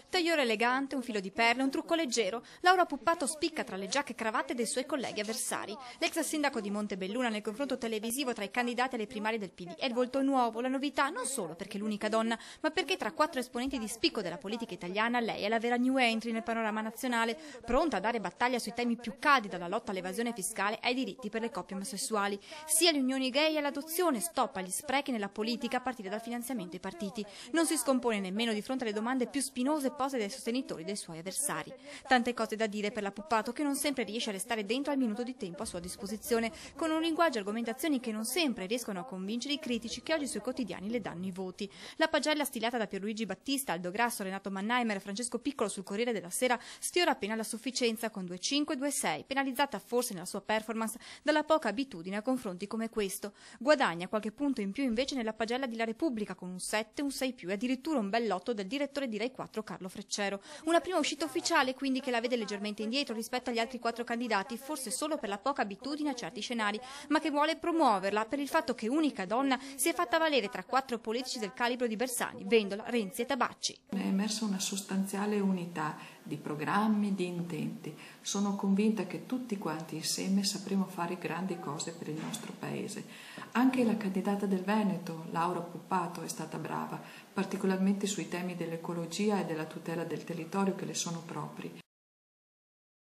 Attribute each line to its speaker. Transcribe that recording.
Speaker 1: Tagliore elegante, un filo di perle, un trucco leggero. Laura Puppato spicca tra le giacche e cravatte dei suoi colleghi avversari. L'ex sindaco di Montebelluna nel confronto televisivo tra i candidati alle primarie del PD è il volto nuovo, la novità non solo perché è l'unica donna, ma perché tra 4 esponenti di spicco della politica italiana lei è la vera new entry nel panorama nazionale, pronta a dare battaglia sui temi più caldi, dalla lotta all'evasione fiscale ai diritti per le coppie omosessuali. Sia le unioni gay e l'adozione, stop agli sprechi nella politica a partire dal finanziamento ai partiti. Non si scompone nemmeno di fronte alle domande più spinose poste dai sostenitori dei suoi avversari. Tante cose da dire per la Puppato, che non sempre riesce a restare dentro al minuto di tempo a sua disposizione, con un linguaggio e argomentazioni che non sempre riescono a convincere i critici che oggi sui quotidiani le danno i voti. La pagella stilata da Pierluigi Battista, Aldo Grasso, Renato Mannheimer e Francesco Piccolo sul Corriere della Sera sfiora appena la sufficienza con 2,5 e 2,6, penalizzata forse nella sua performance dalla poca abitudine a confronti come questo. Guadagna qualche punto in più invece nella pagella di La Repubblica con un 7, un 6+, e addirittura un bel lotto del direttore di Rai 4 Carlo Freccero. Una prima uscita ufficiale quindi che la vede leggermente indietro rispetto agli altri 4 candidati, forse solo per la poca abitudine a certi scenari, ma che vuole promuoverla per il fatto che unica donna si è fatta valere tra 4 politici del calibro di Bersani, Vendola, Renzi e Tabacci.
Speaker 2: È emersa una sostanziale unità di programmi, di intenti. Sono convinta che tutti quanti insieme sapremo fare grandi cose per il nostro Paese. Anche la candidata del Veneto, Laura Puppato, è stata brava, particolarmente sui temi dell'ecologia e della tutela del territorio che le sono propri.